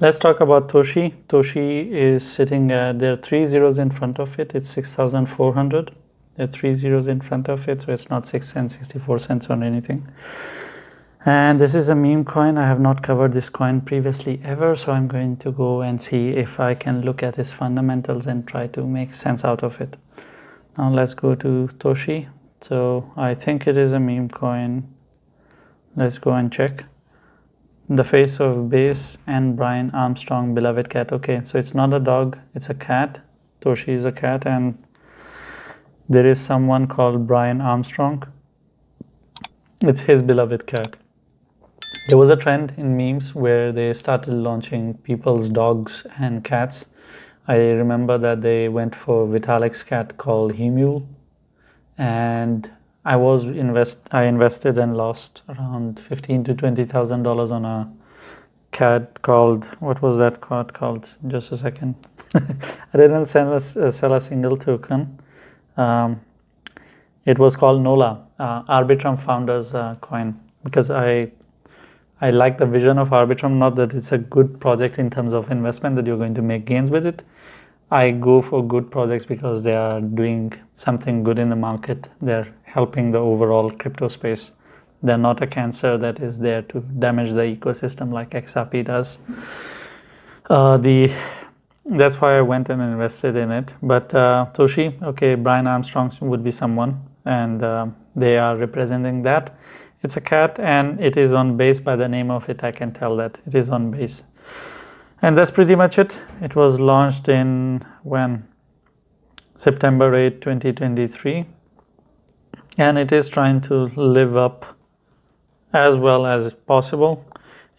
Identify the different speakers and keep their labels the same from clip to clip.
Speaker 1: Let's talk about Toshi. Toshi is sitting at, there are 3 zeros in front of it. It's 6,400. There are 3 zeros in front of it, so it's not 6 cents, 64 cents or anything. And this is a meme coin. I have not covered this coin previously ever, so I'm going to go and see if I can look at its fundamentals and try to make sense out of it. Now let's go to Toshi. So I think it is a meme coin. Let's go and check. The face of Bass and Brian Armstrong, beloved cat. Okay, so it's not a dog, it's a cat. Toshi is a cat, and there is someone called Brian Armstrong. It's his beloved cat. There was a trend in memes where they started launching people's dogs and cats. I remember that they went for Vitalik's cat called Hemule, and I invested and lost around $15,000 to $20,000 on a cat called, what was that cat called? Just a second. I didn't sell a single token. It was called Nola, Arbitrum founders coin, because I like the vision of Arbitrum. Not that it's a good project in terms of investment that you're going to make gains with it. I go for good projects because they are doing something good in the market. They're helping the overall crypto space. They're not a cancer that is there to damage the ecosystem like XRP does. That's why I went and invested in it. But Toshi, okay, Brian Armstrong would be someone, and they are representing that. It's a cat, and it is on Base. By the name of it, I can tell that it is on Base. And that's pretty much it. It was launched in when? September 8, 2023. And it is trying to live up as well as possible.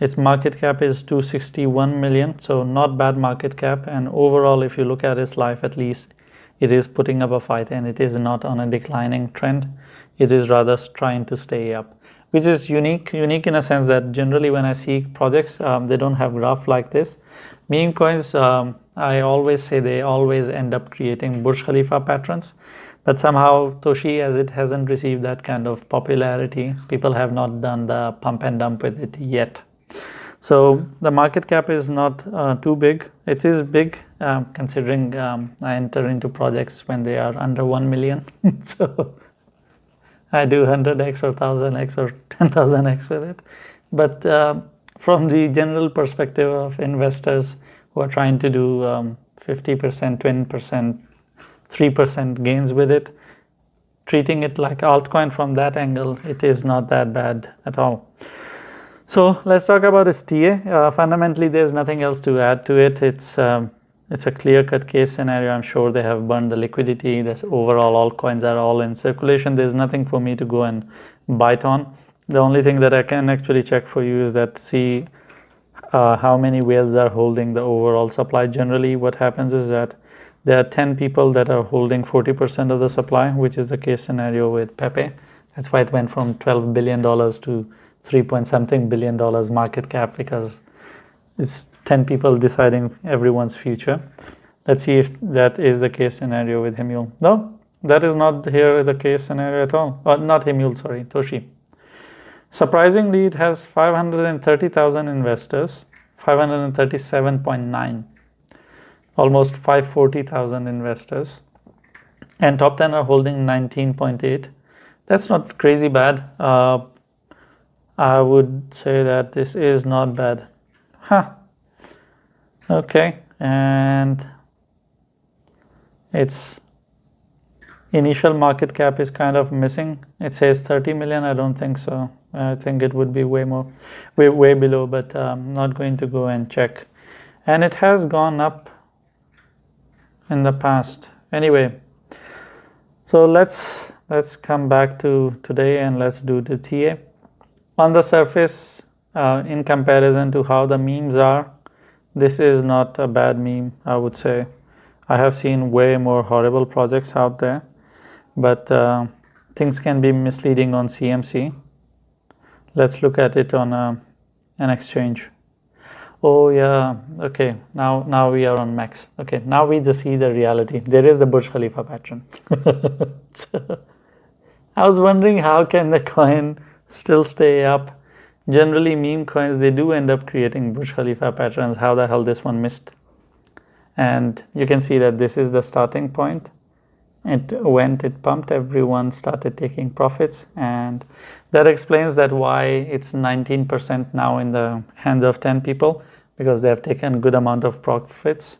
Speaker 1: Its market cap is 261 million, so not bad market cap. And overall, if you look at its life, at least it is putting up a fight, and it is not on a declining trend. It is rather trying to stay up, which is unique in a sense that generally when I see projects, they don't have graph like this. Meme coins, I always say they always end up creating Burj Khalifa patterns, but somehow Toshi, as it hasn't received that kind of popularity, people have not done the pump and dump with it yet. So the market cap is not too big. It is big considering I enter into projects when they are under 1 million. So I do 100x or 1000x or 10,000x with it. But from the general perspective of investors who are trying to do 50%, 20%, 3% gains with it, treating it like altcoin from that angle, it is not that bad at all. So let's talk about its TA. Fundamentally, there's nothing else to add to it. It's a clear-cut case scenario. I'm sure they have burned the liquidity. That's overall, all coins are all in circulation. There's nothing for me to go and bite on. The only thing that I can actually check for you is that see how many whales are holding the overall supply. Generally, what happens is that there are 10 people that are holding 40% of the supply, which is the case scenario with Pepe. That's why it went from $12 billion to 3-point-something billion market cap, because it's 10 people deciding everyone's future. Let's see if that is the case scenario with Hemule. No, that is not here the case scenario at all. Not Hemule, sorry, Toshi. Surprisingly, it has 530,000 investors, 537.9, almost 540,000 investors, and top 10 are holding 19.8. That's not crazy bad. I would say that this is not bad. Okay, and its initial market cap is kind of missing. It says 30 million. I don't think so. I think it would be way below, but I'm not going to go and check. And it has gone up in the past. Anyway, so let's come back to today and let's do the TA. On the surface, in comparison to how the memes are, this is not a bad meme, I would say. I have seen way more horrible projects out there, but things can be misleading on CMC. Let's look at it on an exchange. Oh yeah, okay, now we are on Max. Okay, now we just see the reality. There is the Burj Khalifa pattern. So, I was wondering how can the coin still stay up Generally, meme coins, they do end up creating Burj Khalifa patterns. How the hell this one missed? And you can see that this is the starting point. It pumped, everyone started taking profits, and that explains that why it's 19% now in the hands of 10 people, because they have taken good amount of profits.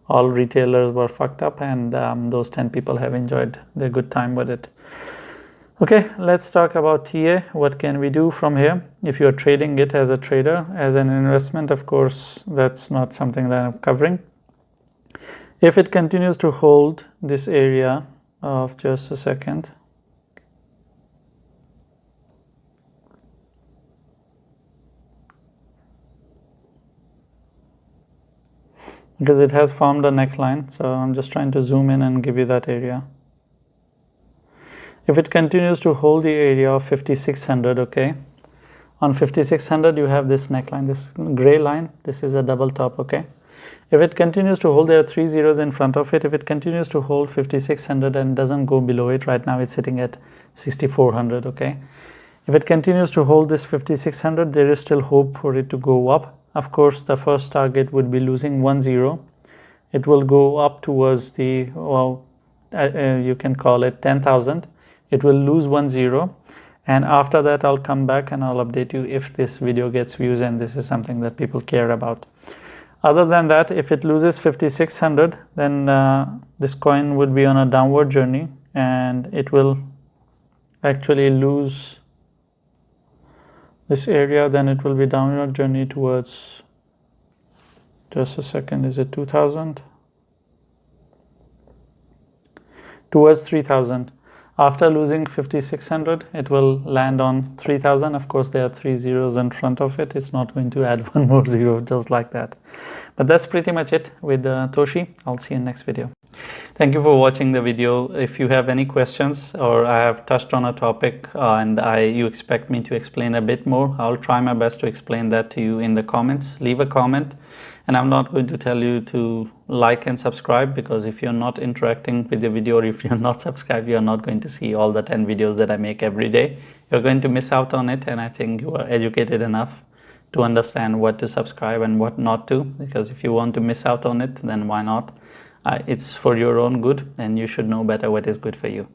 Speaker 1: All retailers were fucked up, and those 10 people have enjoyed their good time with it. Okay, let's talk about TA. What can we do from here? If you're trading it as a trader, as an investment, of course, that's not something that I'm covering. If it continues to hold this area of, just a second, because it has formed a neckline, so I'm just trying to zoom in and give you that area. If it continues to hold the area of 5600, okay, on 5600 you have this neckline, this gray line, this is a double top, okay. If it continues to hold, there are 3 zeros in front of it. If it continues to hold 5600 and doesn't go below it, right now it's sitting at 6400, okay. If it continues to hold this 5600, there is still hope for it to go up. Of course, the first target would be losing 1 0. It will go up towards the, well, you can call it 10,000. It will lose 1 0, and after that I'll come back and I'll update you if this video gets views and this is something that people care about. Other than that, if it loses 5600, then this coin would be on a downward journey, and it will actually lose this area. Then it will be downward journey towards, just a second, is it 2000? Towards 3000. After losing 5600, it will land on 3000. Of course, there are 3 zeros in front of it. It's not going to add one more zero just like that. But that's pretty much it with Toshi. I'll see you in the next video. Thank you for watching the video. If you have any questions, or I have touched on a topic and you expect me to explain a bit more, I'll try my best to explain that to you in the comments. Leave a comment. And I'm not going to tell you to like and subscribe, because if you're not interacting with the video, or if you're not subscribed, you're not going to see all the 10 videos that I make every day. You're going to miss out on it, and I think you are educated enough to understand what to subscribe and what not to, because if you want to miss out on it, then why not? It's for your own good, and you should know better what is good for you.